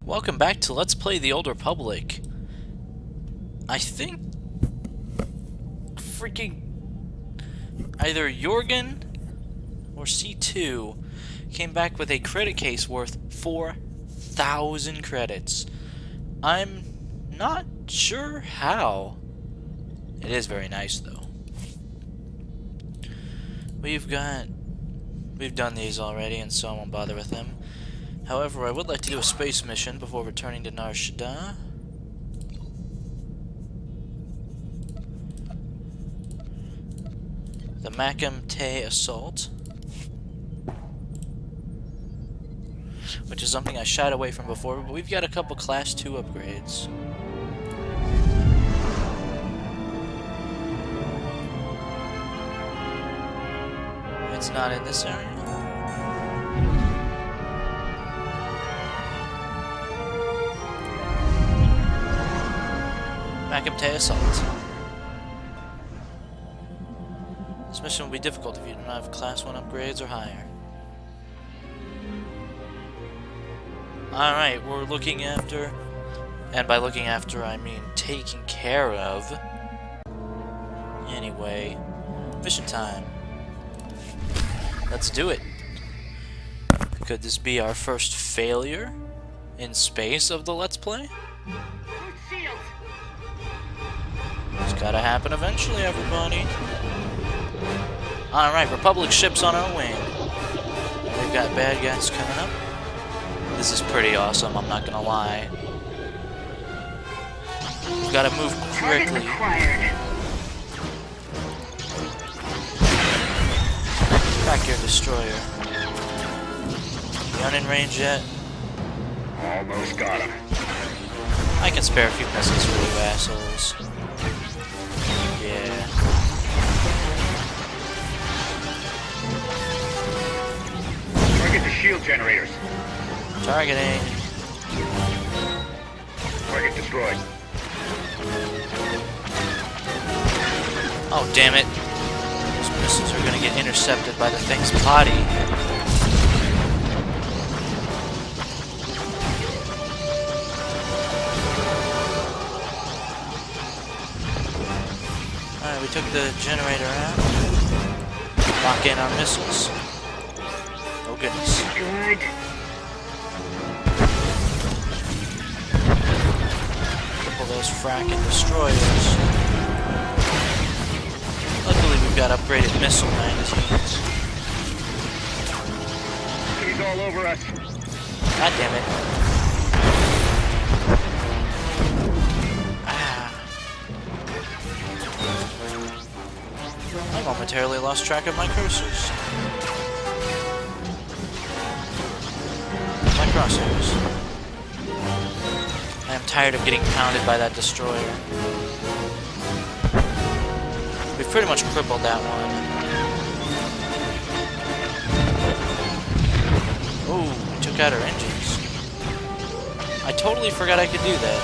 Welcome back to Let's Play the Old Republic. I think freaking either Jorgan or C2 came back with a credit case worth 4,000 credits. I'm not sure how. It is very nice though. We've done these already, and so I won't bother with them. However, I would like to do a space mission before returning to Nar Shaddaa. The Vylianthi assault, which is something I shied away from before, but we've got a couple Class 2 upgrades. It's not in this area. Vylianthi assault. This mission will be difficult if you do not have Class 1 upgrades or higher. Alright, we're looking after, and by looking after I mean taking care of. Anyway, mission time. Let's do it. Could this be our first failure in space of the Let's Play? It's gotta happen eventually, everybody. Alright, Republic ships on our wing. We've got bad guys coming up. This is pretty awesome, I'm not gonna lie. We've gotta move quickly. Back your destroyer. You in range yet? Almost got him. I can spare a few missiles for you assholes. Yeah. Target the shield generators. Targeting. Target destroyed. Oh, damn it. Those missiles are gonna get intercepted by the thing's body. Alright, we took the generator out. Lock in our missiles. Oh goodness. Good. Triple those fracking destroyers. Luckily we've got upgraded missile magazines. He's all over us. God damn it. I momentarily lost track of my cursors. My crosshairs. I am tired of getting pounded by that destroyer. We've pretty much crippled that one. Oh, we took out our engines. I totally forgot I could do that.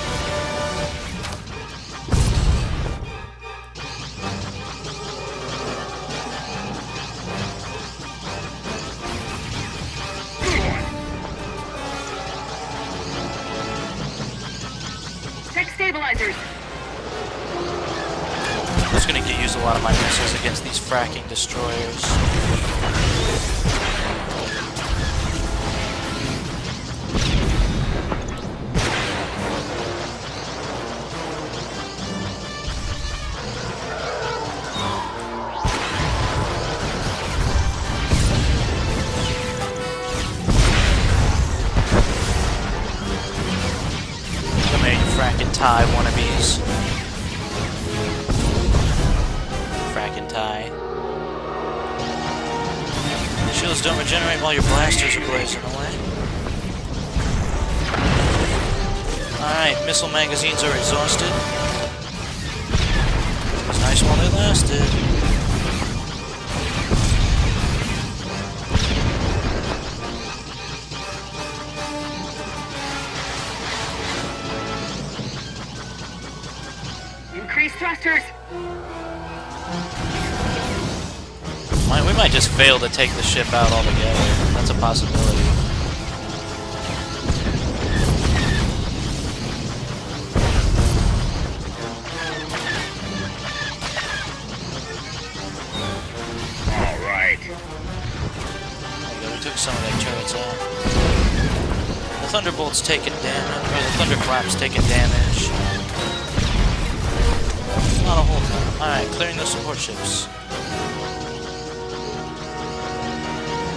Stabilizers. I'm just gonna use a lot of my missiles against these fracking destroyers. Come here, you fracking tie wannabes. Tie. Shields don't regenerate while your blasters are blazing away. Alright, missile magazines are exhausted. It was nice while they lasted. Increase thrusters. We might just fail to take the ship out altogether. That's a possibility. The Thunderbolt's taking damage, or the Thunderclap's taking damage. Not a whole lot. Alright, clearing those support ships.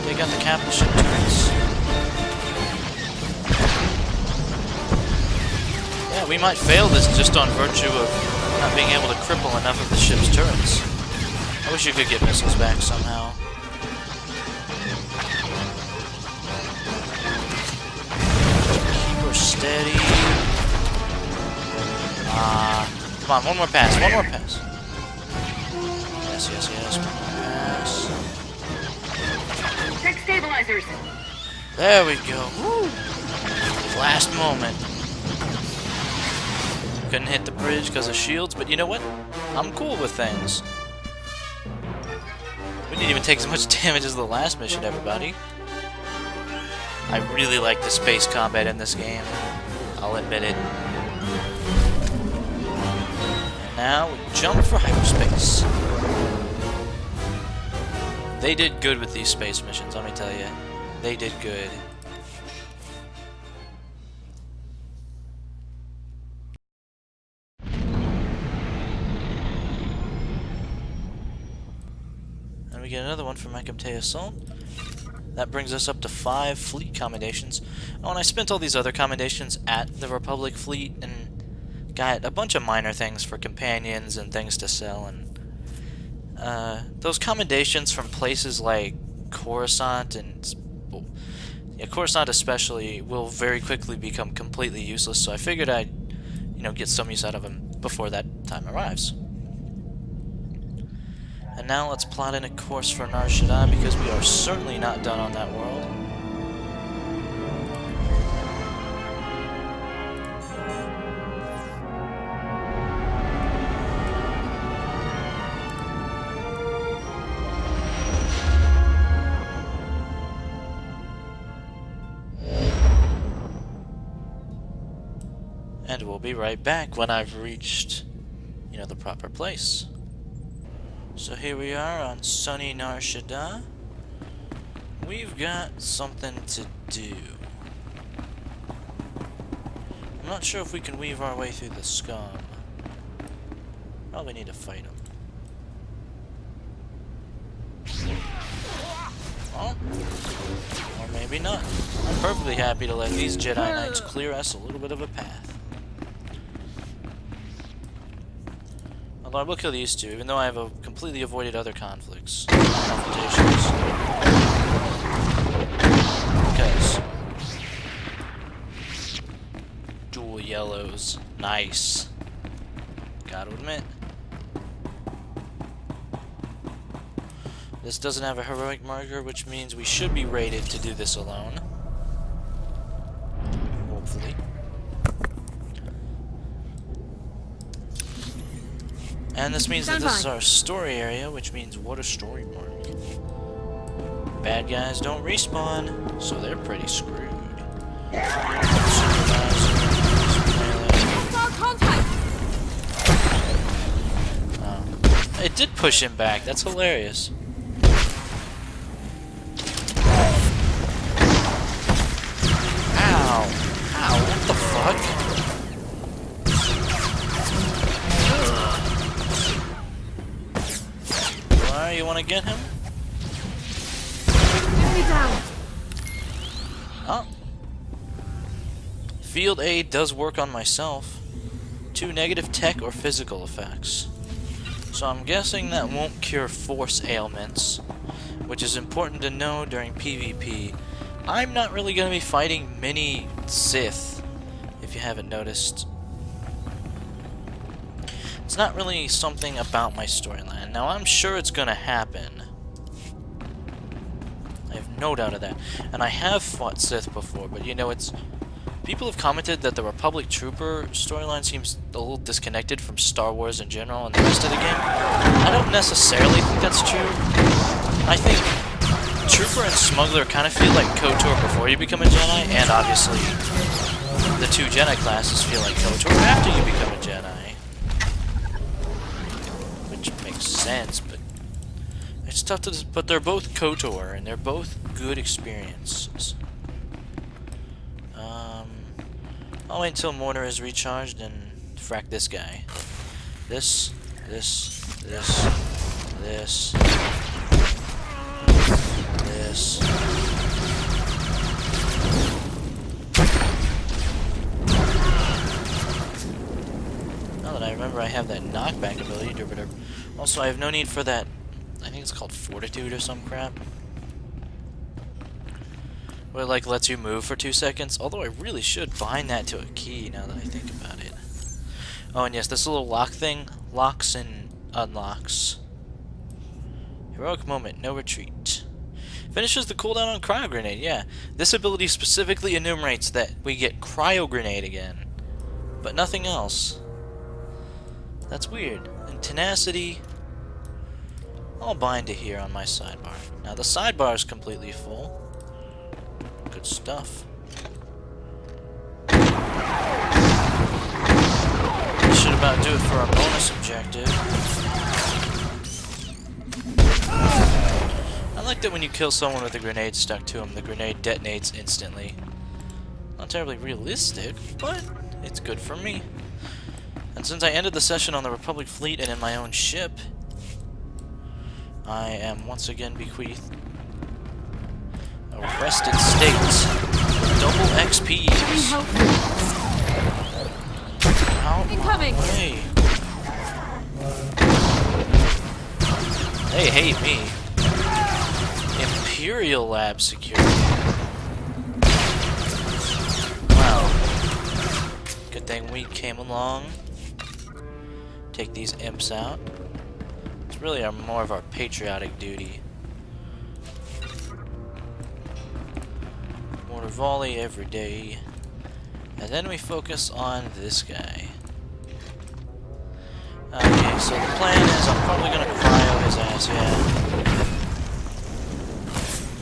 Take out the capital ship turrets. Yeah, we might fail this just on virtue of not being able to cripple enough of the ship's turrets. I wish you could get missiles back somehow. Keep her steady. Come on, one more pass, one more pass. Yes, yes, yes, one more pass. Check stabilizers. There we go. Woo. Last moment. Couldn't hit the bridge because of shields, but you know what? I'm cool with things. We didn't even take as much damage as the last mission, everybody. I really like the space combat in this game. I'll admit it. And now we jump for hyperspace. They did good with these space missions, let me tell you. They did good. And we get another one from Akamte Assault. That brings us up to 5 fleet commendations. Oh, and I spent all these other commendations at the Republic fleet and got a bunch of minor things for companions and things to sell. And those commendations from places like Coruscant and Coruscant especially will very quickly become completely useless. So I figured I'd, get some use out of them before that time arrives. And now let's plot in a course for Nar Shaddaa, because we are certainly not done on that world. And we'll be right back when I've reached, the proper place. So here we are on sunny Nar Shaddaa. We've got something to do. I'm not sure if we can weave our way through the scum. Probably need to fight them. Oh. Or maybe not. I'm perfectly happy to let these Jedi Knights clear us a little bit of a path. Although I will kill these two, even though I have completely avoided other conflicts. Confrontations. Because. Dual yellows. Nice. Gotta admit. This doesn't have a heroic marker, which means we should be rated to do this alone. Hopefully. And this means that this is our story area, which means what a story mark. Bad guys don't respawn, so they're pretty screwed. Oh. It did push him back, that's hilarious. Ow! Ow, what the fuck? You want to get him? Get me down. Oh. Field aid does work on myself. 2 negative tech or physical effects. So I'm guessing that won't cure force ailments, which is important to know during PvP. I'm not really going to be fighting many Sith, if you haven't noticed. It's not really something about my storyline. Now, I'm sure it's gonna happen. I have no doubt of that. And I have fought Sith before, but it's... People have commented that the Republic Trooper storyline seems a little disconnected from Star Wars in general and the rest of the game. I don't necessarily think that's true. I think Trooper and Smuggler kind of feel like KOTOR before you become a Jedi, and obviously the 2 Jedi classes feel like KOTOR after you become a Jedi. Sense, but it's tough to. But they're both KOTOR, and they're both good experiences. I'll wait until mortar is recharged and frack this guy. This. Now that I remember I have that knockback ability. Also, I have no need for that, I think it's called Fortitude or some crap. Where it like lets you move for 2 seconds. Although I really should bind that to a key now that I think about it. Oh, and yes, this little lock thing locks and unlocks. Heroic moment, no retreat. Finishes the cooldown on Cryo Grenade, yeah. This ability specifically enumerates that we get Cryo Grenade again. But nothing else. That's weird. And Tenacity, I'll bind to here on my sidebar. Now the sidebar is completely full. Good stuff. This should about do it for our bonus objective. I like that when you kill someone with a grenade stuck to him, the grenade detonates instantly. Not terribly realistic, but it's good for me. And since I ended the session on the Republic fleet and in my own ship, I am once again bequeathed a rested state. Double XP. Out Incoming. my way. They hate me. Imperial Lab security. Wow. Good thing we came along. Take these imps out. It's really more of our patriotic duty. Mortar volley every day. And then we focus on this guy. Okay, so the plan is I'm probably gonna cryo his ass, yeah.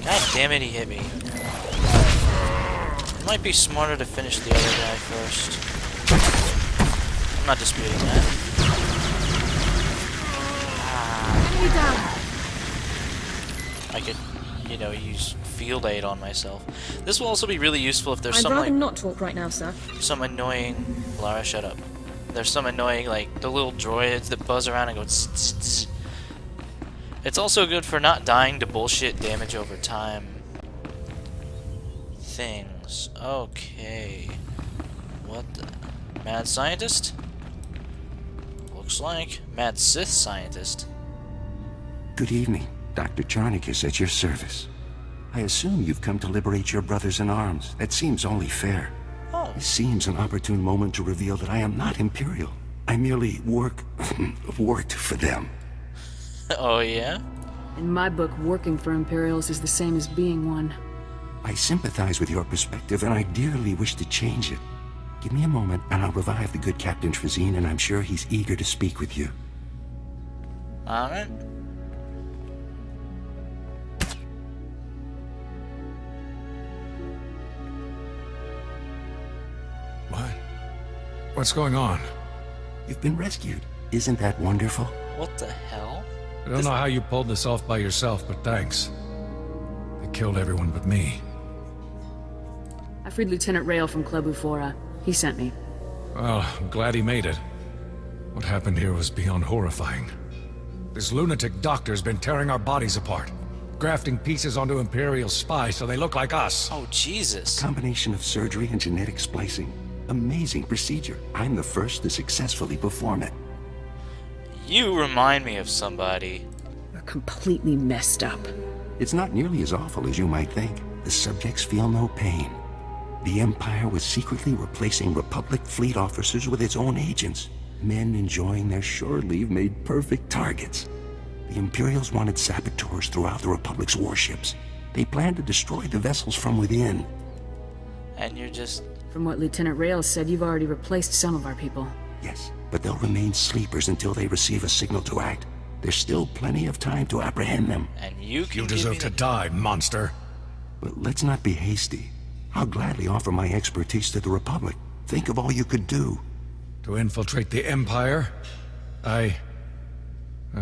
God damn it, he hit me. It might be smarter to finish the other guy first. I'm not disputing that. Enemy down. I could, you know, use field aid on myself. This will also be really useful if there's I'd some rather like not talk right now, sir. some annoying Lara, shut up. There's some annoying like the little droids that buzz around and go tss, tss, tss. It's also good for not dying to bullshit damage over time things. Okay. What the Mad Scientist? Looks like Mad Sith Scientist. Good evening. Dr. Charnick is at your service. I assume you've come to liberate your brothers in arms. That seems only fair. Oh. This seems an opportune moment to reveal that I am not Imperial. I merely worked for them. Oh yeah? In my book, working for Imperials is the same as being one. I sympathize with your perspective, and I dearly wish to change it. Give me a moment, and I'll revive the good Captain Trazine, and I'm sure he's eager to speak with you. Alright. What? What's going on? You've been rescued. Isn't that wonderful? What the hell? I don't know how you pulled this off by yourself, but thanks. They killed everyone but me. I freed Lieutenant Rail from Club Ufora. He sent me. Well, I'm glad he made it. What happened here was beyond horrifying. This lunatic doctor's been tearing our bodies apart, grafting pieces onto Imperial spies so they look like us. Oh Jesus. Combination of surgery and genetic splicing. Amazing procedure. I'm the first to successfully perform it. You remind me of somebody. You're completely messed up. It's not nearly as awful as you might think. The subjects feel no pain. The Empire was secretly replacing Republic fleet officers with its own agents. Men enjoying their shore leave made perfect targets. The Imperials wanted saboteurs throughout the Republic's warships. They planned to destroy the vessels from within. And you're just... From what Lieutenant Rail said, you've already replaced some of our people. Yes, but they'll remain sleepers until they receive a signal to act. There's still plenty of time to apprehend them. And you can You give deserve me to the... die, monster. But let's not be hasty. I'll gladly offer my expertise to the Republic. Think of all you could do. To infiltrate the Empire? Well,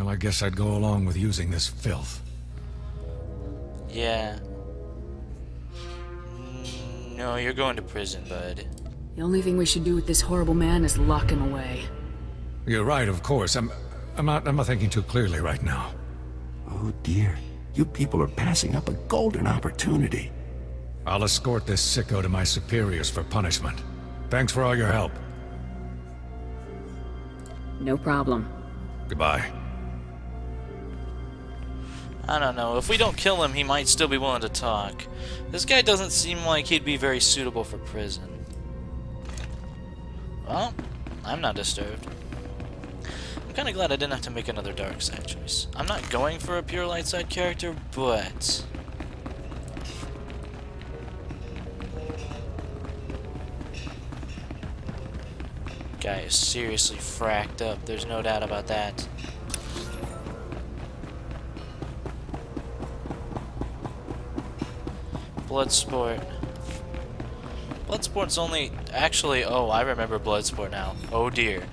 I guess I'd go along with using this filth. Yeah. No, you're going to prison, bud. The only thing we should do with this horrible man is lock him away. You're right, of course. I'm not thinking too clearly right now. Oh dear, you people are passing up a golden opportunity. I'll escort this sicko to my superiors for punishment. Thanks for all your help. No problem. Goodbye. I don't know. If we don't kill him, he might still be willing to talk. This guy doesn't seem like he'd be very suitable for prison. Well, I'm not disturbed. I'm kind of glad I didn't have to make another dark side choice. I'm not going for a pure light side character, but... guy is seriously fracked up. There's no doubt about that. Bloodsport. Bloodsport's only... actually, oh, I remember Bloodsport now. Oh dear.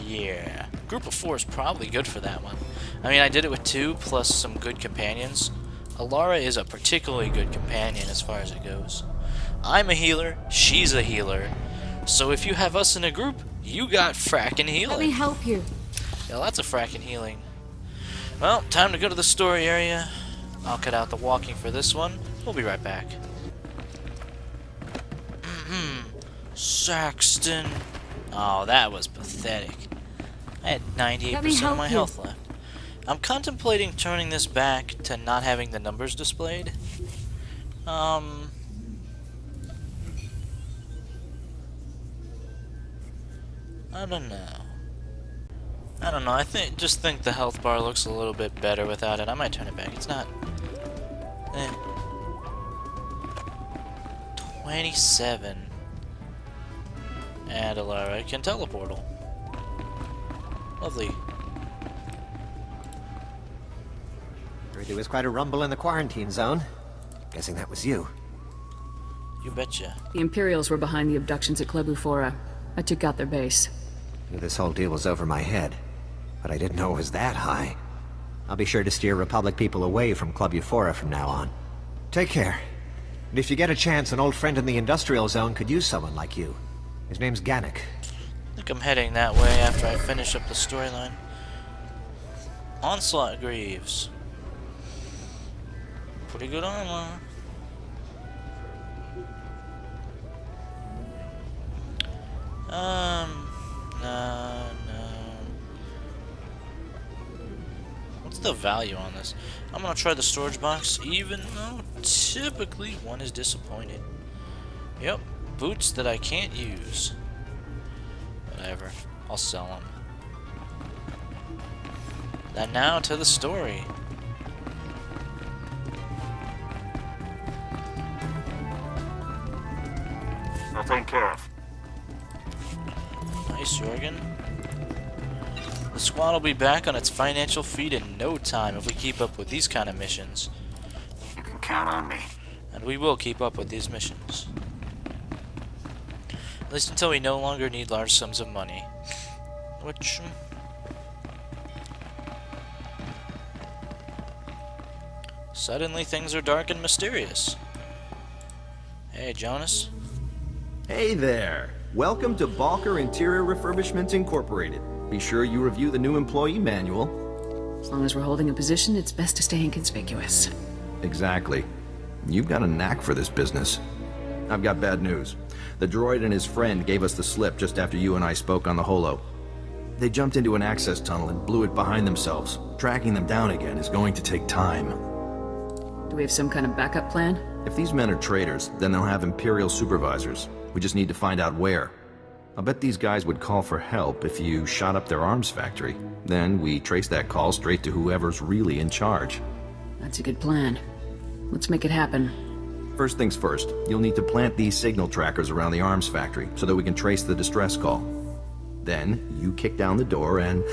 Yeah. Group of 4 is probably good for that one. I mean, I did it with 2 plus some good companions. Alara is a particularly good companion as far as it goes. I'm a healer, she's a healer. So if you have us in a group, you got frackin' healing. Let me help you. Yeah, lots of frackin' healing. Well, time to go to the story area. I'll cut out the walking for this one. We'll be right back. Saxton. Oh, that was pathetic. I had 98% of my health left. I'm contemplating turning this back to not having the numbers displayed. I don't know. I just think the health bar looks a little bit better without it. I might turn it back. It's not... 27. And Alara can teleportal. Lovely. Heard there was quite a rumble in the quarantine zone. Guessing that was you. You betcha. The Imperials were behind the abductions at Club Ufora. I took out their base. Knew this whole deal was over my head, but I didn't know it was that high. I'll be sure to steer Republic people away from Club Ufora from now on. Take care. And if you get a chance, an old friend in the industrial zone could use someone like you. His name's Gannick. I think I'm heading that way after I finish up the storyline. Onslaught Greaves. Pretty good armor. No. What's the value on this? I'm gonna try the storage box, even though typically one is disappointed. Yep, boots that I can't use. Whatever, I'll sell them. And now to the story. I'll take care of. Nice, Jorgan. The squad will be back on its financial feet in no time if we keep up with these kind of missions. You can count on me. And we will keep up with these missions. At least until we no longer need large sums of money. Which... suddenly things are dark and mysterious. Hey, Jonas. Hey there! Welcome to Balkar Interior Refurbishments Incorporated. Be sure you review the new employee manual. As long as we're holding a position, it's best to stay inconspicuous. Exactly. You've got a knack for this business. I've got bad news. The droid and his friend gave us the slip just after you and I spoke on the holo. They jumped into an access tunnel and blew it behind themselves. Tracking them down again is going to take time. Do we have some kind of backup plan? If these men are traitors, then they'll have Imperial supervisors. We just need to find out where. I'll bet these guys would call for help if you shot up their arms factory. Then we trace that call straight to whoever's really in charge. That's a good plan. Let's make it happen. First things first, you'll need to plant these signal trackers around the arms factory so that we can trace the distress call. Then, you kick down the door and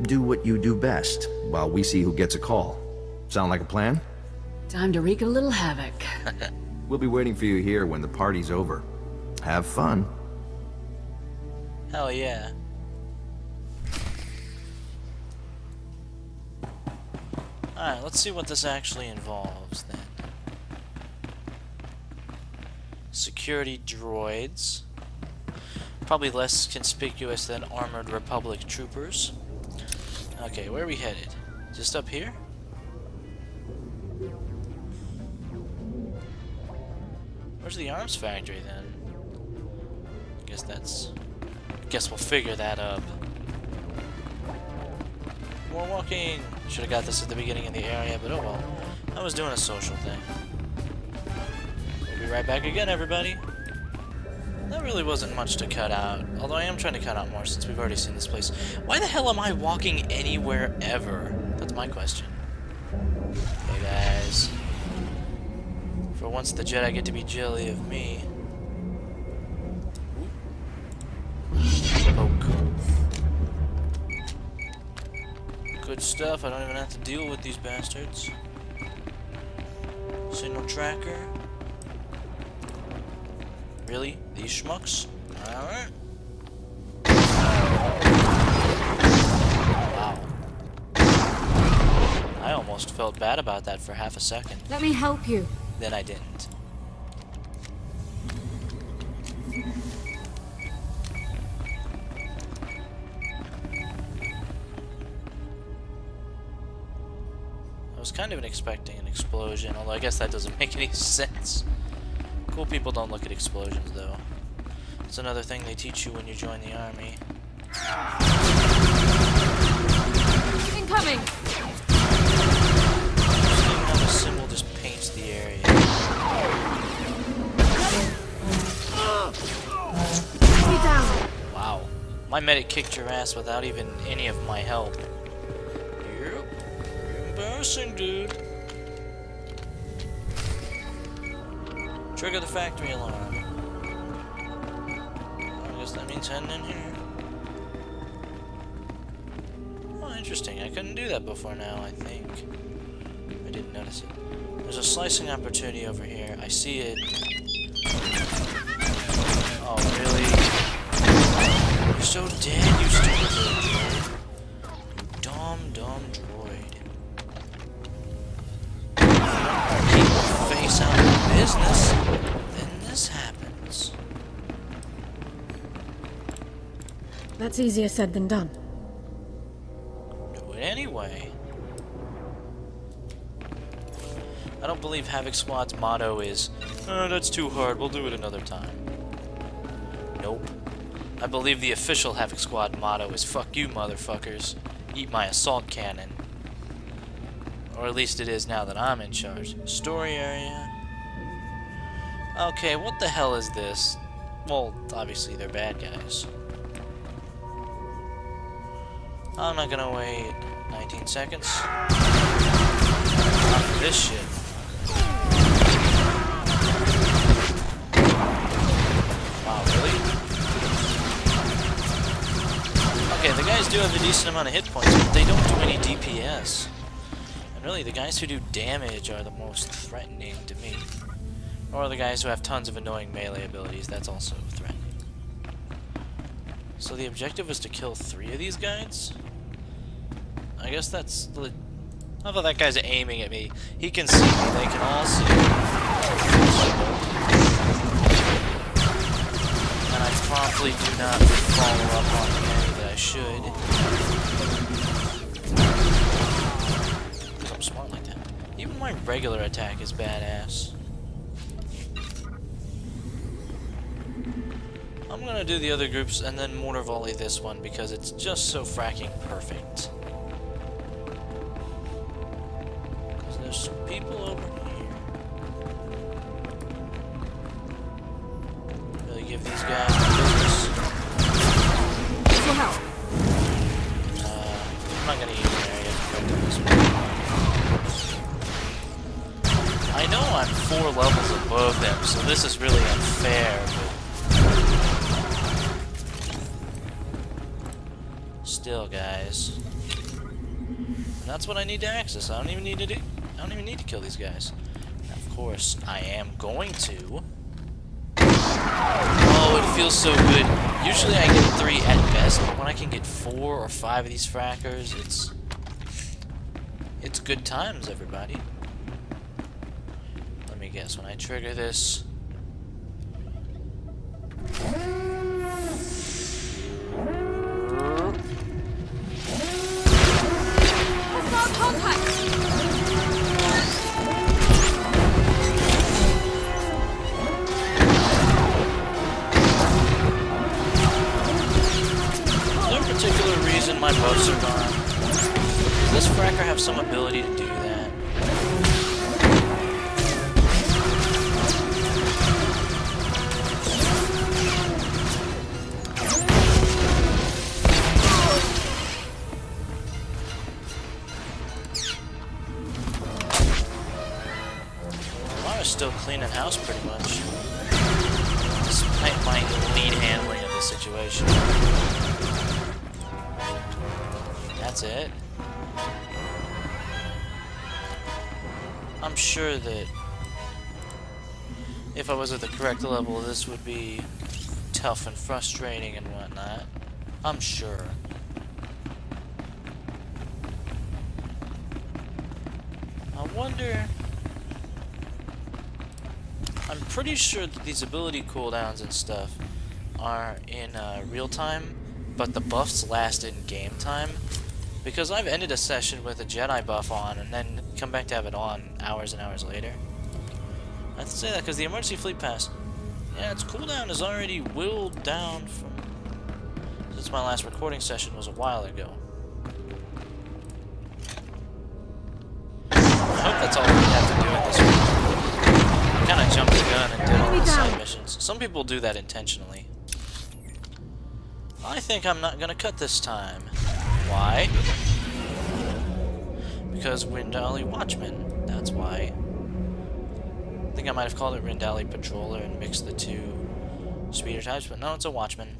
do what you do best while we see who gets a call. Sound like a plan? Time to wreak a little havoc. We'll be waiting for you here when the party's over. Have fun. Hell yeah. Alright, let's see what this actually involves then. Security droids. Probably less conspicuous than armored Republic troopers. Okay, where are we headed? Just up here? Where's the arms factory then? Guess we'll figure that up. More walking! Should have got this at the beginning of the area, but oh well. I was doing a social thing. We'll be right back again, everybody. That really wasn't much to cut out, although I am trying to cut out more since we've already seen this place. Why the hell am I walking anywhere ever? That's my question. Hey guys. For once the Jedi get to be jelly of me. Poke. Good stuff, I don't even have to deal with these bastards. Signal tracker. Really? These schmucks? Alright. Wow. I almost felt bad about that for half a second. Let me help you. Then I didn't. I was kind of expecting an explosion, although I guess that doesn't make any sense. Cool people don't look at explosions, though. It's another thing they teach you when you join the army. Incoming! Seeing how the symbol just paints the area. Be down! Wow. My medic kicked your ass without even any of my help. Yep. Embarrassing, dude. Trigger the factory alarm. I guess that means heading in here. Oh, interesting. I couldn't do that before now, I think. I didn't notice it. There's a slicing opportunity over here. I see it. Oh, really? You're so dead, you stupid little droid. You dumb droid. Keep your face out of business, then this happens. That's easier said than done. Do it anyway. I don't believe Havoc Squad's motto is, "Oh, that's too hard, we'll do it another time." Nope. I believe the official Havoc Squad motto is, "Fuck you, motherfuckers. Eat my assault cannon." Or at least it is now that I'm in charge. Story area. Okay, what the hell is this? Well, obviously they're bad guys. I'm not gonna wait 19 seconds. Not for this shit. Wow, really? Okay, the guys do have a decent amount of hit points, but they don't do any DPS. And really, the guys who do damage are the most threatening to me. Or the guys who have tons of annoying melee abilities, that's also threatening. So the objective was to kill 3 of these guys? I guess that's... How about that guy's aiming at me? He can see me, they can all see me. And I promptly do not follow up on the enemy that I should. Because I'm smart like that. Even my regular attack is badass. I'm gonna do the other groups and then mortar volley this one because it's just so fracking perfect. Because there's some people over here. Really give these guys business. This will help. I'm not gonna use an area to protect this one. I know I'm 4 levels above them, so this is really unfair, but still, guys. And that's what I need to access. I don't even need to kill these guys. Now, of course, I am going to. Oh, it feels so good. Usually I get 3 at best, but when I can get 4 or 5 of these frackers, it's good times, everybody. Let me guess, when I trigger this... my buffs are gone. Does this fracker have some ability to do that? Lara's still cleaning house pretty much. Despite my lead handling of this situation. That's it. I'm sure that if I was at the correct level, this would be tough and frustrating and whatnot. I'm sure. I wonder... I'm pretty sure that these ability cooldowns and stuff are in real time, but the buffs last in game time. Because I've ended a session with a Jedi buff on and then come back to have it on hours and hours later. I have to say that because the emergency fleet pass, yeah, its cooldown is already whittled down from... Since my last recording session was a while ago. I hope that's all we have to do at this point. I kind of jumped the gun and did all the side missions. Some people do that intentionally. I think I'm not gonna cut this time. Why? Because Rindali Watchman. That's why. I think I might have called it Rindali Patroller and mixed the two speeder types, but no, it's a Watchman.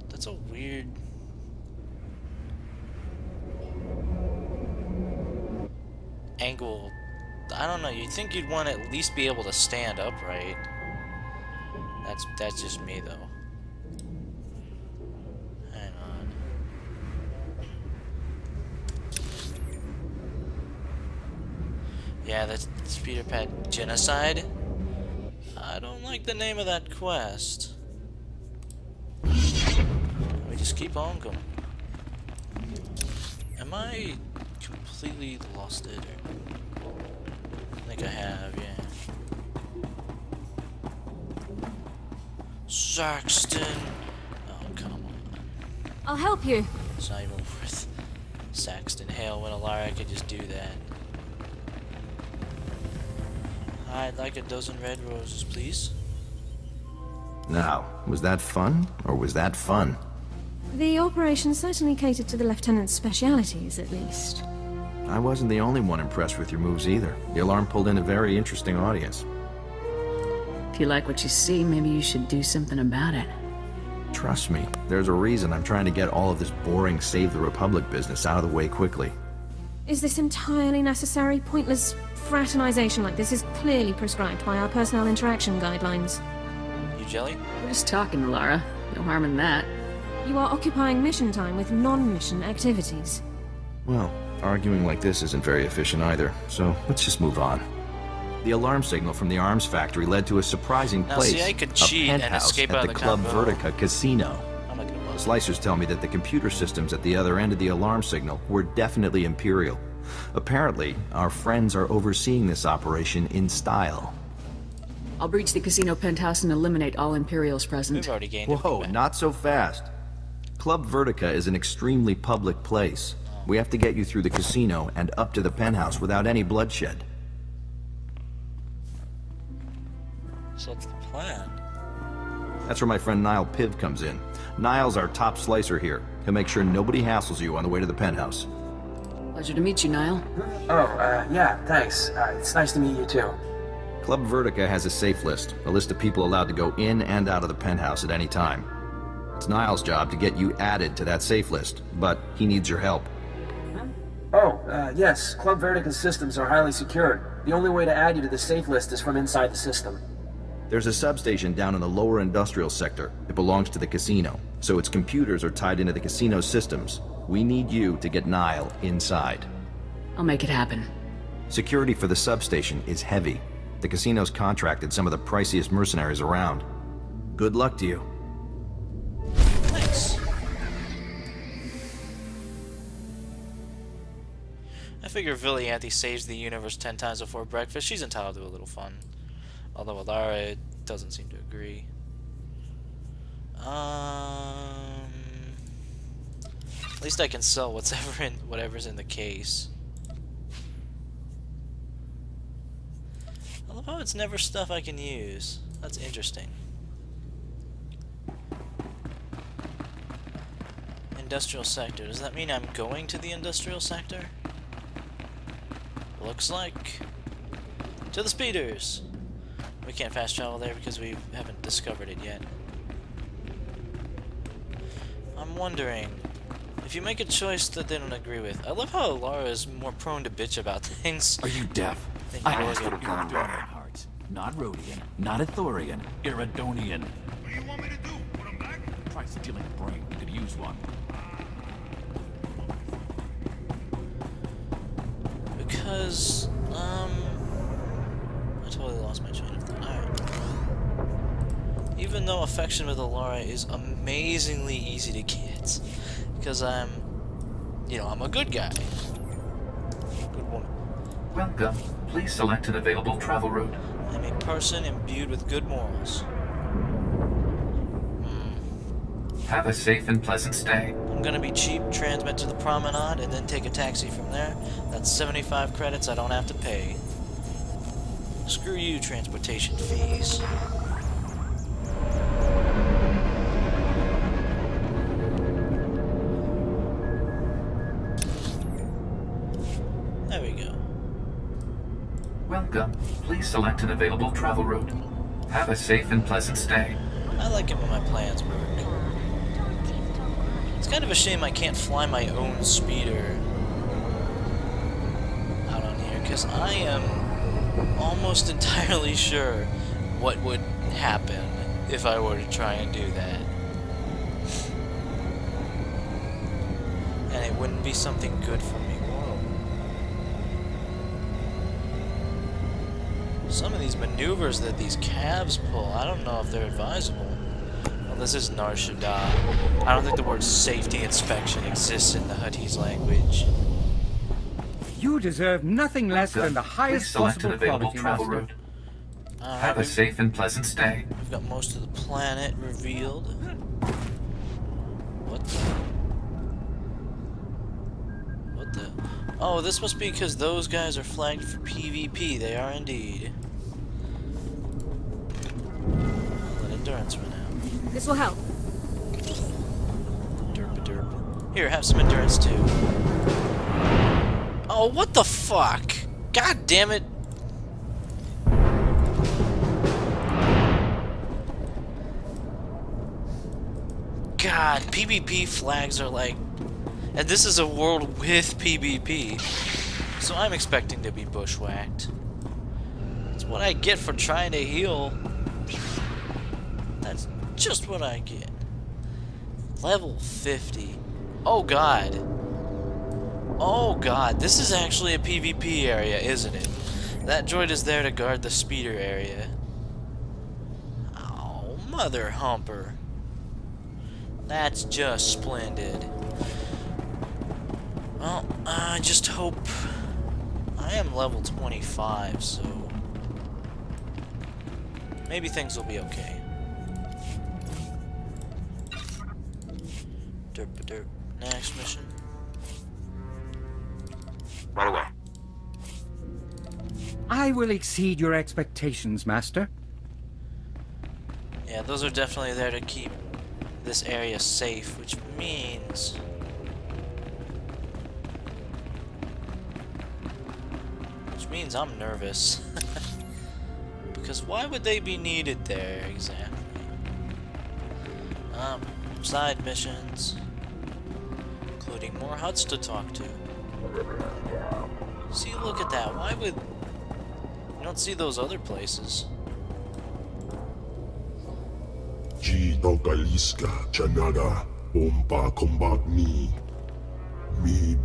That's a weird... angle. I don't know, you'd think you'd want to at least be able to stand upright. That's just me, though. Hang on. Yeah, that's Speeder Pad Genocide. I don't like the name of that quest. We just keep on going. Am I completely lost it? I think I have, yeah. Saxton! Oh, come on. I'll help you. It's not even worth Saxton. Hell, when Alara could just do that. I'd like a dozen red roses, please. Now, was that fun, or was that fun? The operation certainly catered to the Lieutenant's specialities, at least. I wasn't the only one impressed with your moves either. The alarm pulled in a very interesting audience. If you like what you see, maybe you should do something about it. Trust me, there's a reason I'm trying to get all of this boring Save the Republic business out of the way quickly. Is this entirely necessary? Pointless fraternization like this is clearly prescribed by our personnel interaction guidelines. You jelly? We're just talking, Lara. No harm in that. You are occupying mission time with non-mission activities. Well, arguing like this isn't very efficient either, so let's just move on. The alarm signal from the arms factory led to a surprising Now, place. see, I could a cheat and penthouse escape at out the of the Club combo. Vertica casino. I'm not gonna buzz. Slicers tell me that the computer systems at the other end of the alarm signal were definitely Imperial. Apparently, our friends are overseeing this operation in style. I'll breach the casino penthouse and eliminate all Imperials present. We've already gained Whoa, it. not so fast. Club Vertica is an extremely public place. We have to get you through the casino and up to the penthouse without any bloodshed. So what's the plan? That's where my friend Niall Piv comes in. Niall's our top slicer here. He'll make sure nobody hassles you on the way to the penthouse. Pleasure to meet you, Niall. Yeah, thanks. It's nice to meet you too. Club Vertica has a safe list, a list of people allowed to go in and out of the penthouse at any time. It's Niall's job to get you added to that safe list, but he needs your help. Yes, Club Vertica's systems are highly secured. The only way to add you to the safe list is from inside the system. There's a substation down in the lower industrial sector. It belongs to the casino, so its computers are tied into the casino systems. We need you to get Niall inside. I'll make it happen. Security for the substation is heavy. The casino's contracted some of the priciest mercenaries around. Good luck to you. Thanks. I figure Vylianthi saves the universe 10 times before breakfast. She's entitled to a little fun. Although Alara doesn't seem to agree. At least I can sell whatever's in the case. I love how it's never stuff I can use. That's interesting. Industrial sector. Does that mean I'm going to the industrial sector? Looks like. To the speeders! We can't fast travel there because we haven't discovered it yet. I'm wondering, if you make a choice that they don't agree with, I love how Lara is more prone to bitch about things. Are you deaf? than I Jorgan. asked for Iridonian hearts. Not Rhodian, not Ithorian, Iridonian. What do you want me to do? Put him back? Try stealing a brain. We could use one. Because, I totally lost my train of thought. Alright. Even though affection with Alara is amazingly easy to get, because I'm a good guy. Good woman. Welcome. Please select an available travel route. I'm a person imbued with good morals. Have a safe and pleasant stay. I'm gonna be cheap, transmit to the promenade, and then take a taxi from there. That's 75 credits I don't have to pay. Screw you, transportation fees. There we go. Welcome. Please select an available travel route. Have a safe and pleasant stay. I like it when my plans work. It's kind of a shame I can't fly my own speeder out on here, because I am almost entirely sure what would happen if I were to try and do that. And it wouldn't be something good for me. Whoa. Some of these maneuvers that these cabs pull, I don't know if they're advisable. Well, this is Nar Shaddaa. I don't think the word safety inspection exists in the Huttese language. You deserve nothing less than the Please highest select an possible available quality, travel Master. route. Have a safe and pleasant stay. We've got most of the planet revealed. What the? What the? Oh, this must be because those guys are flagged for PvP. They are indeed. Let endurance run out. This will help. Derp. Here, have some endurance too. Oh, what the fuck? God damn it. God, PvP flags are like... And this is a world with PvP. So I'm expecting to be bushwhacked. That's what I get for trying to heal. That's just what I get. Level 50. Oh god. Oh god, this is actually a PvP area, isn't it? That droid is there to guard the speeder area. Oh, mother humper. That's just splendid. Well, I just hope... I am level 25, so... maybe things will be okay. Derp. Next mission. Right away. I will exceed your expectations, Master. Yeah, those are definitely there to keep this area safe, which means... I'm nervous. Because why would they be needed there, exactly? Side missions. Including more huts to talk to. See, look at that. Why would... You don't see those other places. Kaliska Chanada Bomba Combat Me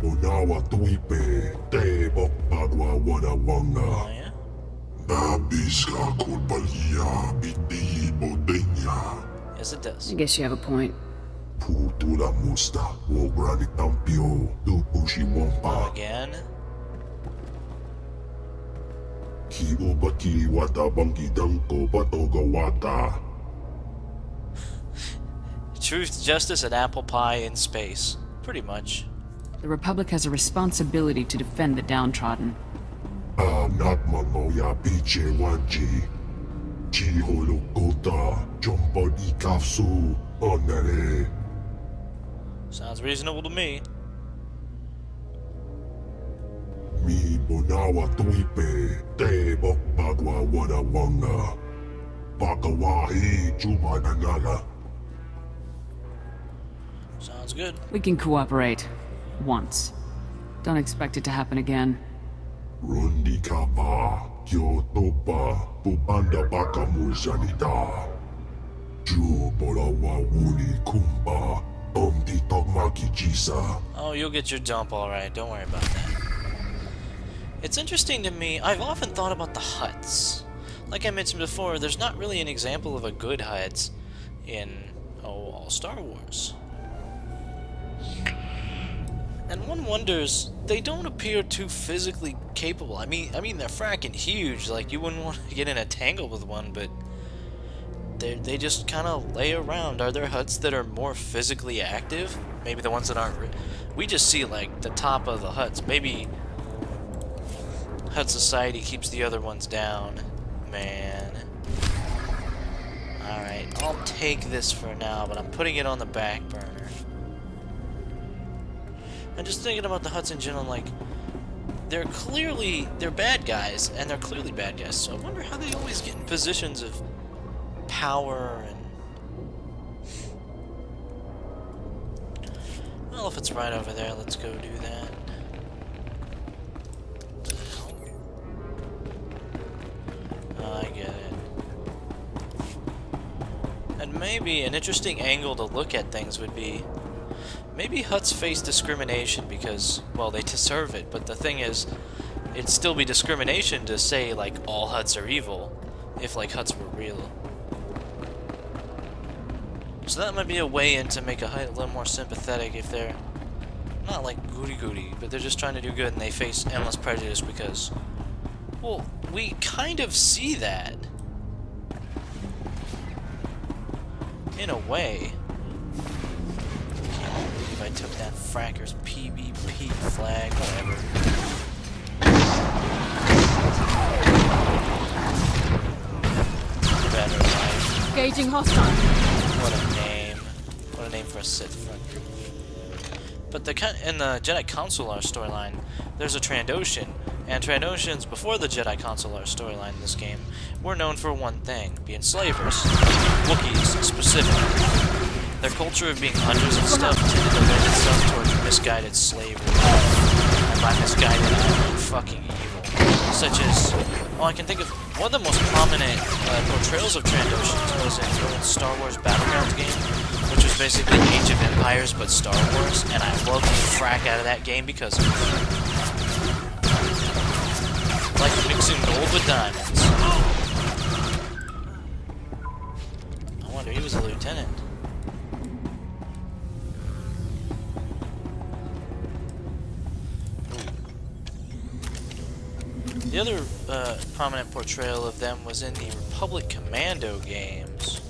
Bonawa Tuipe Te Bokpadwa Wadawanga Oh, yeah? Babiska Kulbalia Biti Bodenya Yes, it does. I guess you have a point. Putula Musta Wograni Tampio Tupushi Wampa Again? Kibo Baki Wata Bangi Danko Batoga Wata Truth, justice, and apple pie in space. Pretty much. The Republic has a responsibility to defend the downtrodden. Not Mamoya Biche Wanji. Chiholokota, Jombodi Kafsu, Onere. Sounds reasonable to me. Mi Bonawa Tuipe, Te Bokbagwa Wadawanga. Bakawahi Jubanangala. Sounds good. We can cooperate. Once. Don't expect it to happen again. Rundi Kapa, Kyotopa, Bubanda Bakamurjanita. Ju Bolawa Wuni Kumba, Omdi Togmaki Jisa. Oh, you'll get your dump alright, don't worry about that. It's interesting to me, I've often thought about the huts. Like I mentioned before, there's not really an example of a good hut in, all Star Wars. And one wonders, they don't appear too physically capable. I mean they're fracking huge, like you wouldn't want to get in a tangle with one, but they just kind of lay around. Are there huts that are more physically active? Maybe the ones that aren't. We just see like the top of the huts. Maybe Hut Society keeps the other ones down. Man. Alright, I'll take this for now, but I'm putting it on the back burner. I'm just thinking about the huts in general, like, they're bad guys, and they're clearly bad guys, so I wonder how they always get in positions of power and... Well, if it's right over there, let's go do that. Oh, I get it. And maybe an interesting angle to look at things would be... Maybe huts face discrimination because, well, they deserve it, but the thing is, it'd still be discrimination to say, like, all huts are evil, if, like, huts were real. So that might be a way in to make a hut a little more sympathetic if they're not, like, goody-goody, but they're just trying to do good and they face endless prejudice because, well, we kind of see that. In a way. I took that fracker's PvP flag, whatever. Better life. Engaging hostile. What a name. What a name for a Sith front. But in the Jedi Consular storyline, there's a Trandoshan, and Trandoshans before the Jedi Consular storyline in this game were known for one thing, being slavers. Wookiees, specifically. Their culture of being hunters and stuff tended to lend itself towards misguided slavery. And by misguided, I mean fucking evil. Such as, I can think of one of the most prominent portrayals of Trandoshans was in the old Star Wars Battlegrounds game, which was basically Age of Empires but Star Wars, and I loved the frack out of that game because of it. Like mixing gold with diamonds. I wonder, he was a lieutenant. The other prominent portrayal of them was in the Republic Commando games,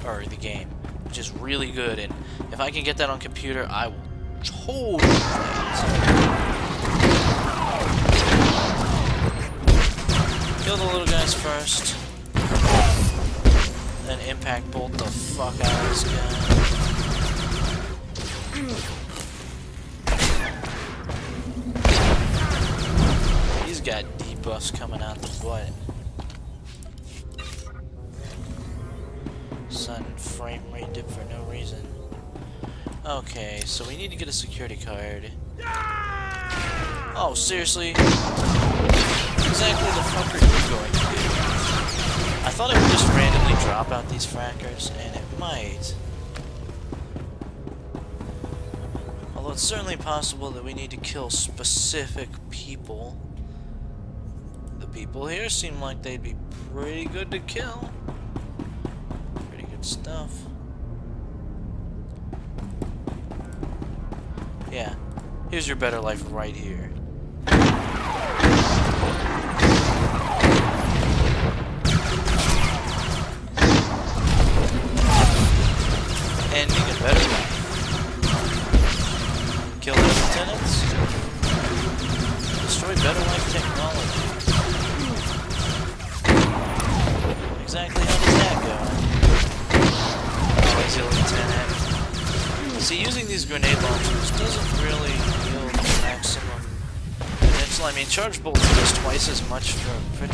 or the game, which is really good, and if I can get that on computer, I will totally play it. Kill the little guys first, then impact bolt the fuck out of this guy. Got debuffs coming out the butt. Sudden frame rate dip for no reason. Okay, so we need to get a security card. Oh, seriously? What exactly the fuck are you going to do? I thought it would just randomly drop out these frackers, and it might. Although it's certainly possible that we need to kill specific people. People here seem like they'd be pretty good to kill. Pretty good stuff. Yeah, here's your better life right here. Ending a better life. See, using these grenade launchers doesn't really yield maximum potential. I mean, charge bolts does twice as much for pretty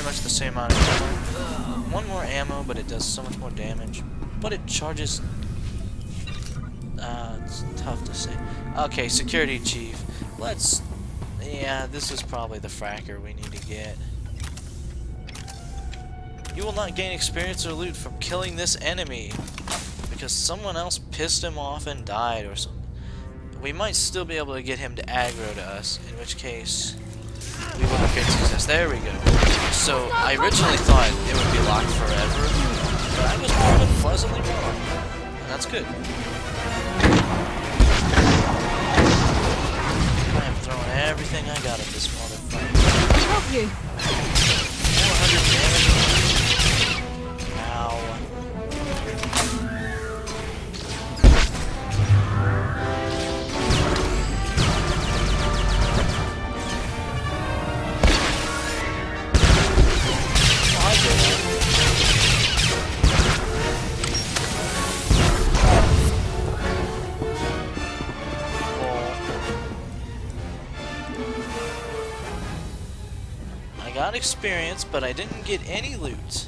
much the same amount of ammo. One more ammo, but it does so much more damage. But it charges... it's tough to say. Okay, security chief. Let's... Yeah, this is probably the fracker we need to get. You will not gain experience or loot from killing this enemy because someone else pissed him off and died or something. We might still be able to get him to aggro to us, in which case we will have great success. There we go. So I originally thought it would be locked forever, but I was more than pleasantly wrong, and that's good. I am throwing everything I got at this motherfucker. Help you. 400 damage. Ow. I did it. I got experience, but I didn't get any loot.